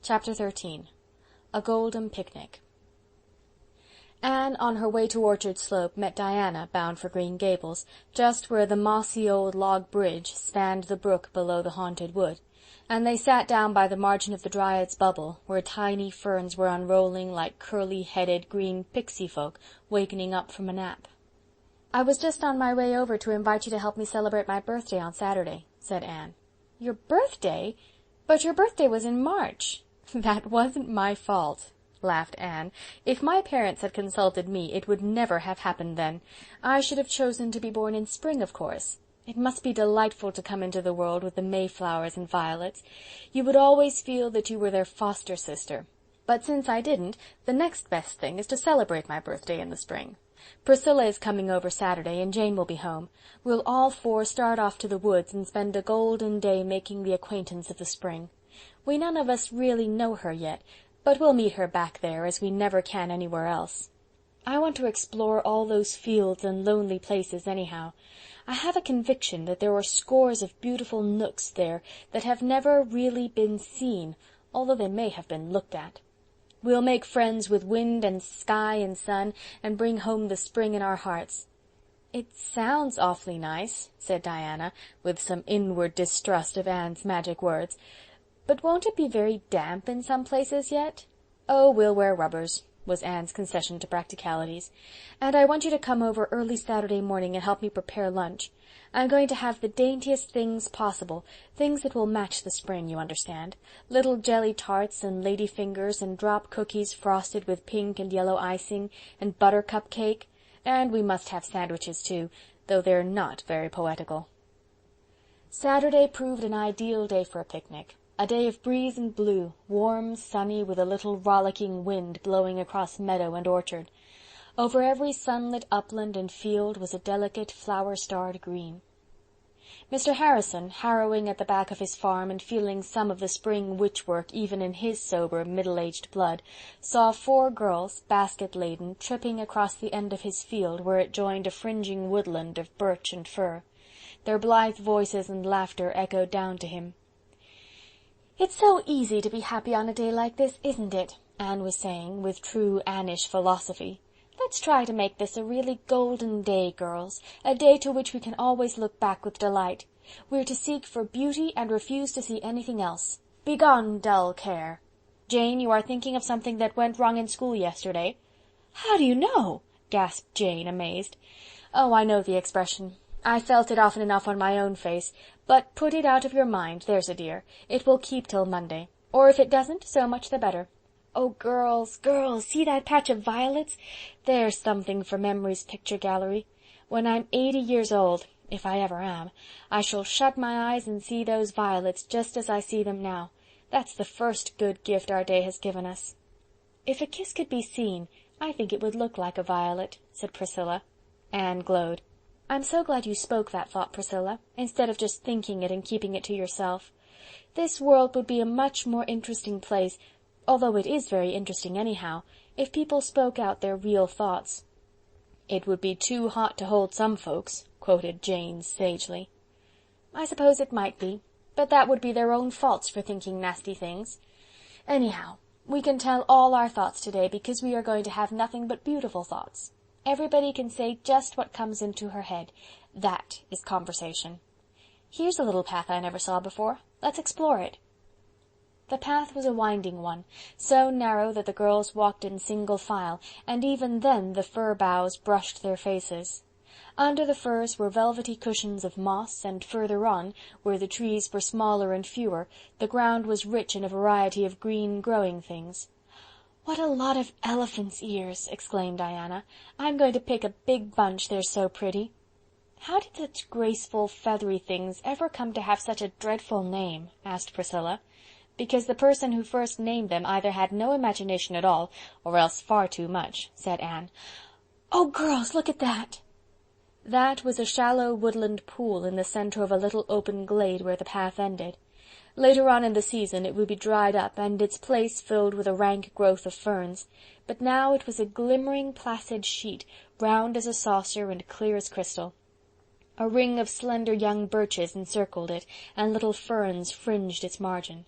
Chapter 13. A Golden Picnic. Anne, on her way to Orchard Slope, met Diana, bound for Green Gables, just where the mossy old log bridge spanned the brook below the haunted wood, and they sat down by the margin of the Dryad's Bubble, where tiny ferns were unrolling like curly-headed green pixie folk wakening up from a nap. "I was just on my way over to invite you to help me celebrate my birthday on Saturday," said Anne. "Your birthday? But your birthday was in March." "That wasn't my fault," laughed Anne. "If my parents had consulted me, it would never have happened then. I should have chosen to be born in spring, of course. It must be delightful to come into the world with the mayflowers and violets. You would always feel that you were their foster sister. But since I didn't, the next best thing is to celebrate my birthday in the spring. Priscilla is coming over Saturday, and Jane will be home. We'll all four start off to the woods and spend a golden day making the acquaintance of the spring. We none of us really know her yet, but we'll meet her back there as we never can anywhere else. I want to explore all those fields and lonely places anyhow. I have a conviction that there are scores of beautiful nooks there that have never really been seen, although they may have been looked at. We'll make friends with wind and sky and sun, and bring home the spring in our hearts." "It sounds awfully nice," said Diana, with some inward distrust of Anne's magic words. "But won't it be very damp in some places yet?" "Oh, we'll wear rubbers," was Anne's concession to practicalities. "And I want you to come over early Saturday morning and help me prepare lunch. I'm going to have the daintiest things possible, things that will match the spring, you understand. Little jelly tarts and lady fingers and drop cookies frosted with pink and yellow icing, and buttercup cake, and we must have sandwiches too, though they're not very poetical." Saturday proved an ideal day for a picnic. A day of breeze and blue, warm, sunny, with a little rollicking wind blowing across meadow and orchard. Over every sunlit upland and field was a delicate flower-starred green. Mr. Harrison, harrowing at the back of his farm and feeling some of the spring witch-work even in his sober, middle-aged blood, saw 4 girls, basket-laden, tripping across the end of his field where it joined a fringing woodland of birch and fir. Their blithe voices and laughter echoed down to him. "It's so easy to be happy on a day like this, isn't it?" Anne was saying, with true Annish philosophy. "Let's try to make this a really golden day, girls, a day to which we can always look back with delight. We're to seek for beauty and refuse to see anything else. Begone, dull care. Jane, you are thinking of something that went wrong in school yesterday." "How do you know?" gasped Jane, amazed. "Oh, I know the expression. I felt it often enough on my own face, but put it out of your mind, there's a dear. It will keep till Monday. Or if it doesn't, so much the better. Oh, girls, girls, see that patch of violets? There's something for memory's picture gallery. When I'm 80 years old, if I ever am, I shall shut my eyes and see those violets just as I see them now. That's the first good gift our day has given us." "If a kiss could be seen, I think it would look like a violet," said Priscilla. Anne glowed. "I'm so glad you spoke that thought, Priscilla, instead of just thinking it and keeping it to yourself. This world would be a much more interesting place, although it is very interesting anyhow, if people spoke out their real thoughts." "It would be too hot to hold some folks," quoted Jane sagely. "I suppose it might be, but that would be their own faults for thinking nasty things. Anyhow, we can tell all our thoughts today because we are going to have nothing but beautiful thoughts. Everybody can say just what comes into her head. That is conversation. Here's a little path I never saw before. Let's explore it." The path was a winding one, so narrow that the girls walked in single file, and even then the fir boughs brushed their faces. Under the firs were velvety cushions of moss, and further on, where the trees were smaller and fewer, the ground was rich in a variety of green growing things. "What a lot of elephants' ears!" exclaimed Diana. "I'm going to pick a big bunch, they're so pretty." "How did such graceful, feathery things ever come to have such a dreadful name?" asked Priscilla. "Because the person who first named them either had no imagination at all, or else far too much," said Anne. "Oh, girls, look at that!" That was a shallow woodland pool in the center of a little open glade where the path ended. Later on in the season it would be dried up and its place filled with a rank growth of ferns, but now it was a glimmering placid sheet, round as a saucer and clear as crystal. A ring of slender young birches encircled it, and little ferns fringed its margin.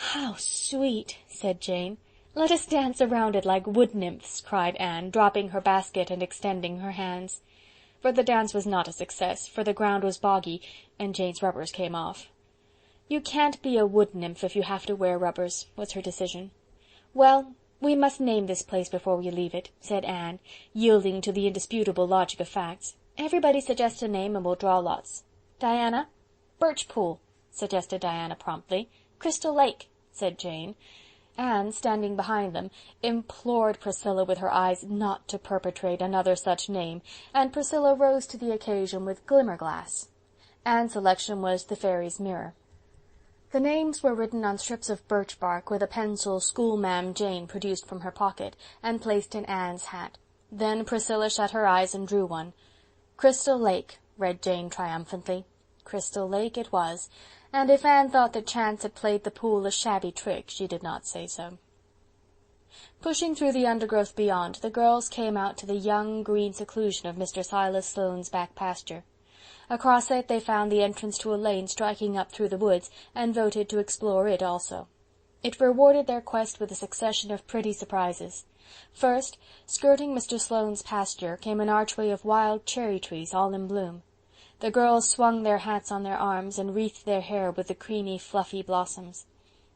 "How sweet!" said Jane. "Let us dance around it like wood nymphs," cried Anne, dropping her basket and extending her hands. But the dance was not a success, for the ground was boggy, and Jane's rubbers came off. "You can't be a wood nymph if you have to wear rubbers," was her decision. "Well, we must name this place before we leave it," said Anne, yielding to the indisputable logic of facts. "Everybody suggest a name and we'll draw lots. Diana?" "Birchpool," suggested Diana promptly. "Crystal Lake," said Jane. Anne, standing behind them, implored Priscilla with her eyes not to perpetrate another such name, and Priscilla rose to the occasion with Glimmerglass. Anne's selection was the Fairy's Mirror. The names were written on strips of birch bark with a pencil schoolma'am Jane produced from her pocket, and placed in Anne's hat. Then Priscilla shut her eyes and drew one. "Crystal Lake," read Jane triumphantly. Crystal Lake it was, and if Anne thought that chance had played the pool a shabby trick, she did not say so. Pushing through the undergrowth beyond, the girls came out to the young green seclusion of Mr. Silas Sloane's back pasture. Across it they found the entrance to a lane striking up through the woods, and voted to explore it also. It rewarded their quest with a succession of pretty surprises. First, skirting Mr. Sloane's pasture, came an archway of wild cherry trees, all in bloom. The girls swung their hats on their arms, and wreathed their hair with the creamy, fluffy blossoms.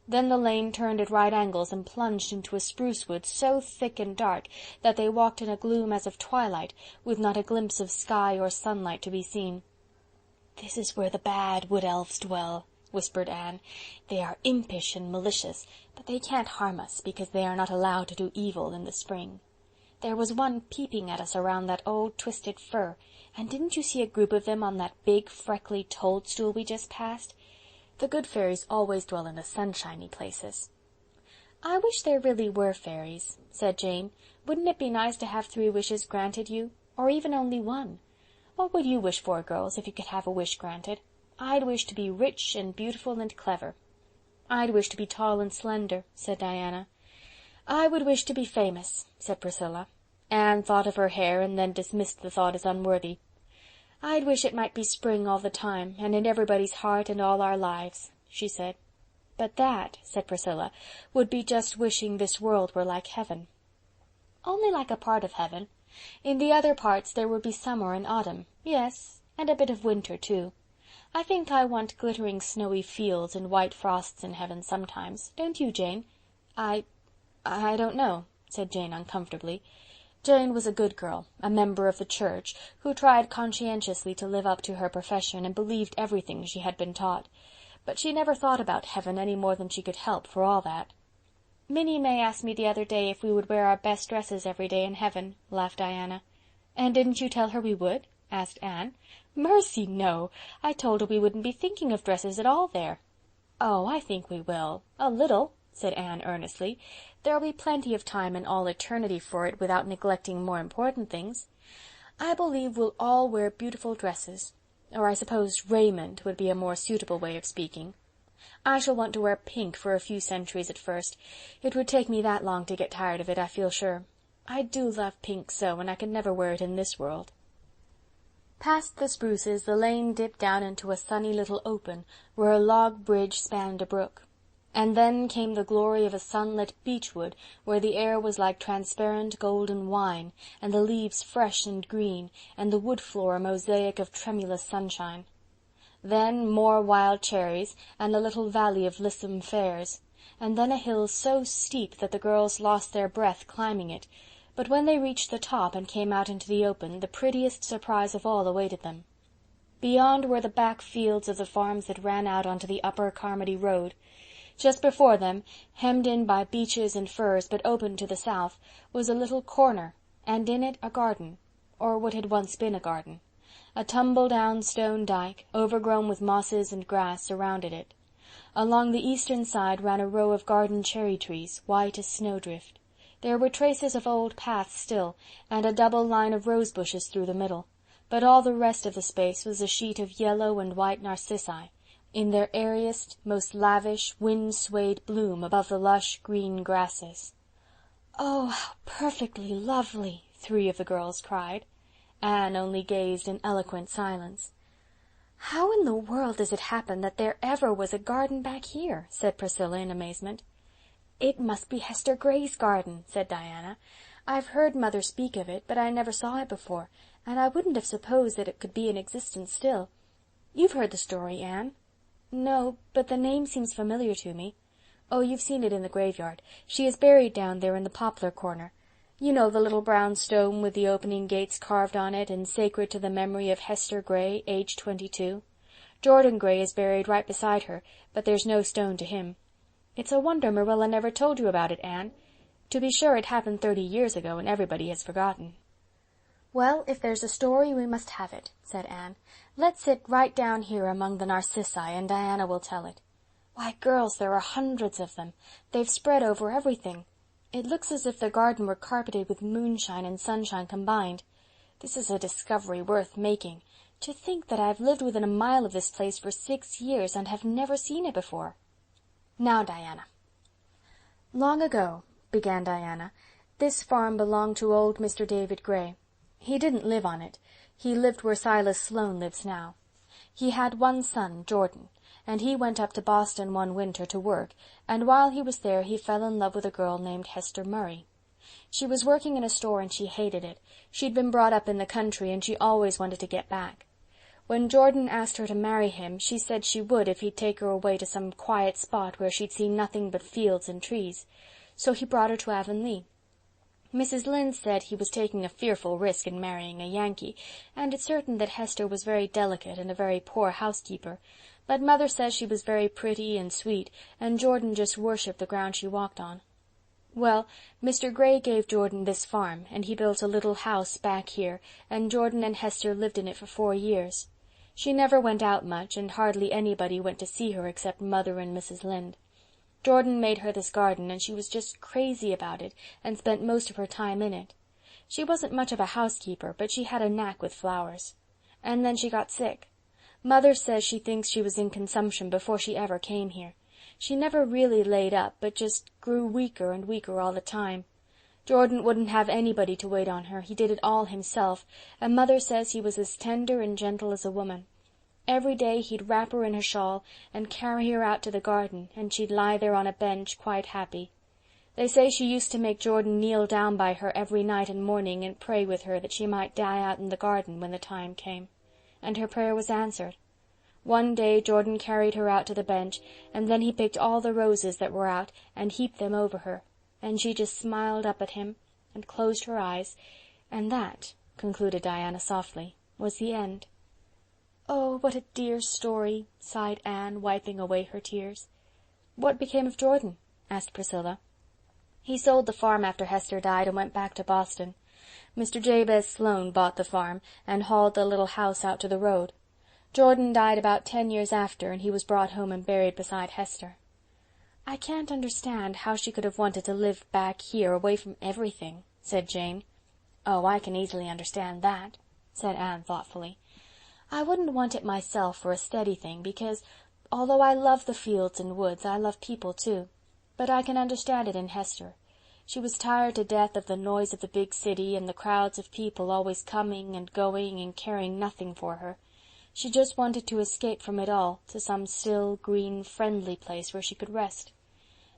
Then the lane turned at right angles and plunged into a spruce wood so thick and dark that they walked in a gloom as of twilight, with not a glimpse of sky or sunlight to be seen. "This is where the bad wood elves dwell," whispered Anne. "They are impish and malicious, but they can't harm us, because they are not allowed to do evil in the spring. There was one peeping at us around that old twisted fir, and didn't you see a group of them on that big freckly toadstool we just passed? The good fairies always dwell in the sunshiny places." "I wish there really were fairies," said Jane. "Wouldn't it be nice to have 3 wishes granted you, or even only 1? What would you wish for, girls, if you could have a wish granted? I'd wish to be rich and beautiful and clever." "I'd wish to be tall and slender," said Diana. "I would wish to be famous," said Priscilla. Anne thought of her hair, and then dismissed the thought as unworthy. "I'd wish it might be spring all the time, and in everybody's heart and all our lives," she said. "But that," said Priscilla, "would be just wishing this world were like heaven." "Only like a part of heaven. In the other parts there would be summer and autumn, yes, and a bit of winter too. I think I want glittering snowy fields and white frosts in heaven sometimes. Don't you, Jane?" I don't know," said Jane uncomfortably. Jane was a good girl, a member of the church, who tried conscientiously to live up to her profession and believed everything she had been taught. But she never thought about heaven any more than she could help, for all that. "Minnie May asked me the other day if we would wear our best dresses every day in heaven," laughed Diana. "And didn't you tell her we would?" asked Anne. "Mercy, no! I told her we wouldn't be thinking of dresses at all there." "Oh, I think we will, a little," said Anne earnestly. "There'll be plenty of time in all eternity for it without neglecting more important things. I believe we'll all wear beautiful dresses, or I suppose raiment would be a more suitable way of speaking. I shall want to wear pink for a few centuries at first. It would take me that long to get tired of it, I feel sure. I do love pink so, and I can never wear it in this world." Past the spruces the lane dipped down into a sunny little open, where a log bridge spanned a brook. And then came the glory of a sunlit beechwood, where the air was like transparent golden wine, and the leaves fresh and green, and the wood floor a mosaic of tremulous sunshine. Then more wild cherries, and a little valley of lissom fares, and then a hill so steep that the girls lost their breath climbing it, but when they reached the top and came out into the open, the prettiest surprise of all awaited them. Beyond were the back fields of the farms that ran out onto the upper Carmody road. Just before them, hemmed in by beeches and firs but open to the south, was a little corner, and in it a garden, or what had once been a garden. A tumble-down stone dyke, overgrown with mosses and grass, surrounded it. Along the eastern side ran a row of garden cherry-trees, white as snowdrift. There were traces of old paths still, and a double line of rose-bushes through the middle, but all the rest of the space was a sheet of yellow and white narcissi, in their airiest, most lavish, wind-swayed bloom above the lush green grasses. "Oh, how perfectly lovely!" 3 of the girls cried. Anne only gazed in eloquent silence. "How in the world does it happen that there ever was a garden back here?" said Priscilla in amazement. "It must be Hester Gray's garden," said Diana. "I've heard Mother speak of it, but I never saw it before, and I wouldn't have supposed that it could be in existence still. You've heard the story, Anne?" "No, but the name seems familiar to me." "Oh, you've seen it in the graveyard. She is buried down there in the poplar corner. You know the little brown stone with the opening gates carved on it, and sacred to the memory of Hester Gray, aged 22. Jordan Gray is buried right beside her, but there's no stone to him. It's a wonder Marilla never told you about it, Anne. To be sure, it happened 30 years ago, and everybody has forgotten." "Well, if there's a story, we must have it," said Anne. "Let's sit right down here among the narcissi, and Diana will tell it. Why, girls, there are hundreds of them. They've spread over everything. It looks as if the garden were carpeted with moonshine and sunshine combined. This is a discovery worth making. To think that I've lived within a mile of this place for 6 years and have never seen it before. Now, Diana." "Long ago," began Diana, "this farm belonged to old Mr. David Gray. He didn't live on it. He lived where Silas Sloane lives now. He had one son, Jordan, and he went up to Boston one winter to work, and while he was there he fell in love with a girl named Hester Murray. She was working in a store and she hated it. She'd been brought up in the country and she always wanted to get back. When Jordan asked her to marry him, she said she would if he'd take her away to some quiet spot where she'd see nothing but fields and trees. So he brought her to Avonlea. Mrs. Lynde said he was taking a fearful risk in marrying a Yankee, and it's certain that Hester was very delicate and a very poor housekeeper, but Mother says she was very pretty and sweet, and Jordan just worshipped the ground she walked on. Well, Mr. Gray gave Jordan this farm, and he built a little house back here, and Jordan and Hester lived in it for 4 years. She never went out much, and hardly anybody went to see her except Mother and Mrs. Lynde. Jordan made her this garden, and she was just crazy about it, and spent most of her time in it. She wasn't much of a housekeeper, but she had a knack with flowers. And then she got sick. Mother says she thinks she was in consumption before she ever came here. She never really laid up, but just grew weaker and weaker all the time. Jordan wouldn't have anybody to wait on her. He did it all himself, and Mother says he was as tender and gentle as a woman. Every day he'd wrap her in a shawl and carry her out to the garden, and she'd lie there on a bench quite happy. They say she used to make Jordan kneel down by her every night and morning and pray with her that she might die out in the garden when the time came. And her prayer was answered. One day Jordan carried her out to the bench, and then he picked all the roses that were out and heaped them over her, and she just smiled up at him and closed her eyes, and that, concluded Diana softly, was the end. "Oh, what a dear story," sighed Anne, wiping away her tears. "What became of Jordan?" asked Priscilla. "He sold the farm after Hester died and went back to Boston. Mr. Jabez Sloane bought the farm and hauled the little house out to the road. Jordan died about 10 years after, and he was brought home and buried beside Hester." "I can't understand how she could have wanted to live back here away from everything," said Jane. "Oh, I can easily understand that," said Anne thoughtfully. "I wouldn't want it myself for a steady thing, because, although I love the fields and woods, I love people too. But I can understand it in Hester. She was tired to death of the noise of the big city and the crowds of people always coming and going and caring nothing for her. She just wanted to escape from it all to some still, green, friendly place where she could rest.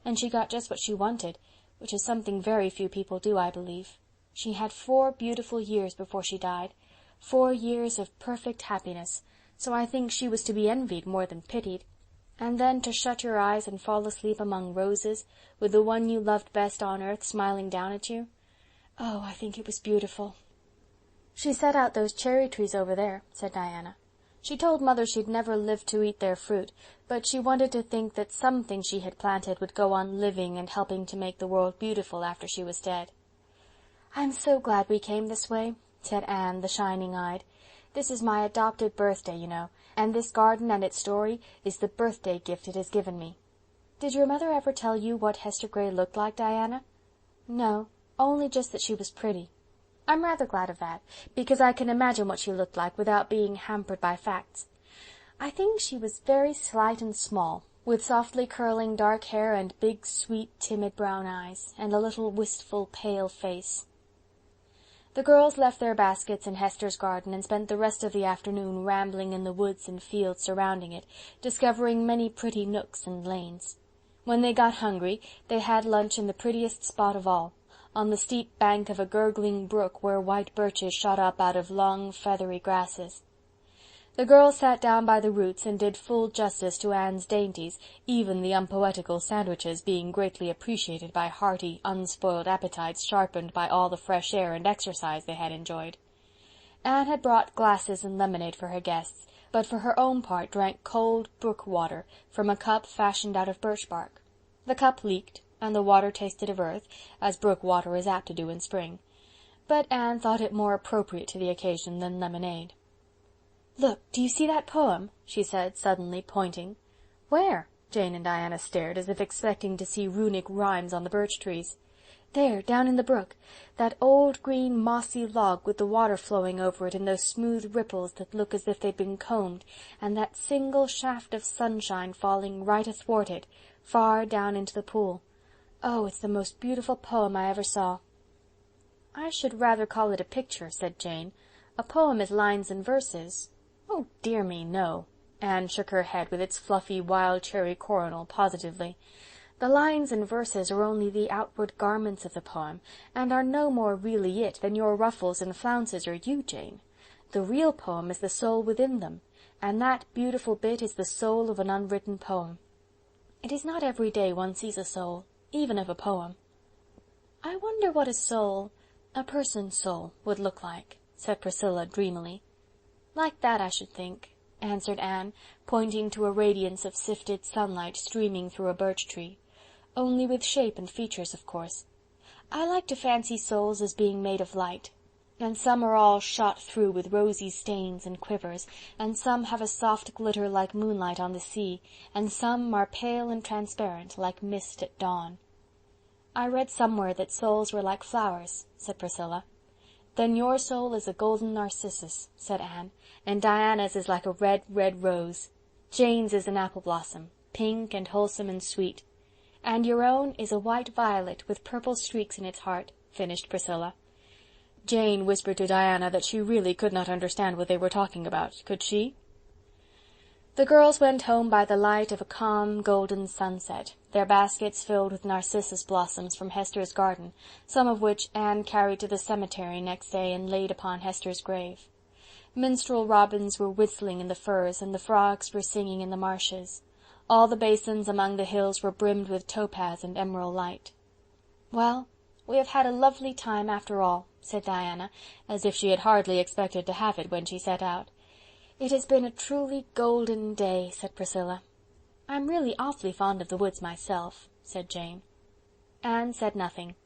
And she got just what she wanted, which is something very few people do, I believe. She had 4 beautiful years before she died. 4 years of perfect happiness, so I think she was to be envied more than pitied. And then to shut your eyes and fall asleep among roses, with the one you loved best on earth smiling down at you. Oh, I think it was beautiful." "She set out those cherry trees over there," said Diana. "She told Mother she'd never live to eat their fruit, but she wanted to think that something she had planted would go on living and helping to make the world beautiful after she was dead." "I'm so glad we came this way," said Anne, the shining-eyed. "This is my adopted birthday, you know, and this garden and its story is the birthday gift it has given me. Did your mother ever tell you what Hester Gray looked like, Diana?" "No, only just that she was pretty." "I'm rather glad of that, because I can imagine what she looked like without being hampered by facts. I think she was very slight and small, with softly curling dark hair and big, sweet, timid brown eyes, and a little wistful, pale face." The girls left their baskets in Hester's garden and spent the rest of the afternoon rambling in the woods and fields surrounding it, discovering many pretty nooks and lanes. When they got hungry, they had lunch in the prettiest spot of all, on the steep bank of a gurgling brook where white birches shot up out of long, feathery grasses. The girls sat down by the roots and did full justice to Anne's dainties, even the unpoetical sandwiches being greatly appreciated by hearty, unspoiled appetites sharpened by all the fresh air and exercise they had enjoyed. Anne had brought glasses and lemonade for her guests, but for her own part drank cold brook water from a cup fashioned out of birch bark. The cup leaked, and the water tasted of earth, as brook water is apt to do in spring, but Anne thought it more appropriate to the occasion than lemonade. "Look, do you see that poem?" she said, suddenly pointing. "Where?" Jane and Diana stared, as if expecting to see runic rhymes on the birch trees. "There, down in the brook. That old green mossy log with the water flowing over it in those smooth ripples that look as if they'd been combed, and that single shaft of sunshine falling right athwart it, far down into the pool. Oh, it's the most beautiful poem I ever saw." "I should rather call it a picture," said Jane. "A poem is lines and verses." "Oh, dear me, no." Anne shook her head with its fluffy wild cherry coronal positively. "The lines and verses are only the outward garments of the poem, and are no more really it than your ruffles and flounces are you, Jane. The real poem is the soul within them, and that beautiful bit is the soul of an unwritten poem. It is not every day one sees a soul, even of a poem." "I wonder what a soul, a person's soul, would look like," said Priscilla dreamily. "Like that, I should think," answered Anne, pointing to a radiance of sifted sunlight streaming through a birch tree. "Only with shape and features, of course. I like to fancy souls as being made of light, and some are all shot through with rosy stains and quivers, and some have a soft glitter like moonlight on the sea, and some are pale and transparent, like mist at dawn." "I read somewhere that souls were like flowers," said Priscilla. "Then your soul is a golden narcissus," said Anne, "and Diana's is like a red, red rose. Jane's is an apple blossom, pink and wholesome and sweet. And your own is a white violet with purple streaks in its heart," finished Priscilla. Jane whispered to Diana that she really could not understand what they were talking about, could she? The girls went home by the light of a calm, golden sunset, their baskets filled with narcissus blossoms from Hester's garden, some of which Anne carried to the cemetery next day and laid upon Hester's grave. Minstrel robins were whistling in the firs, and the frogs were singing in the marshes. All the basins among the hills were brimmed with topaz and emerald light. "Well, we have had a lovely time after all," said Diana, as if she had hardly expected to have it when she set out. "It has been a truly golden day," said Priscilla. "I'm really awfully fond of the woods myself," said Jane. Anne said nothing.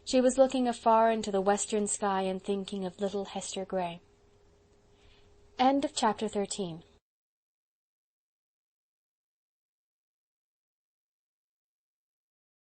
She was looking afar into the western sky and thinking of little Hester Gray. End of Chapter 13.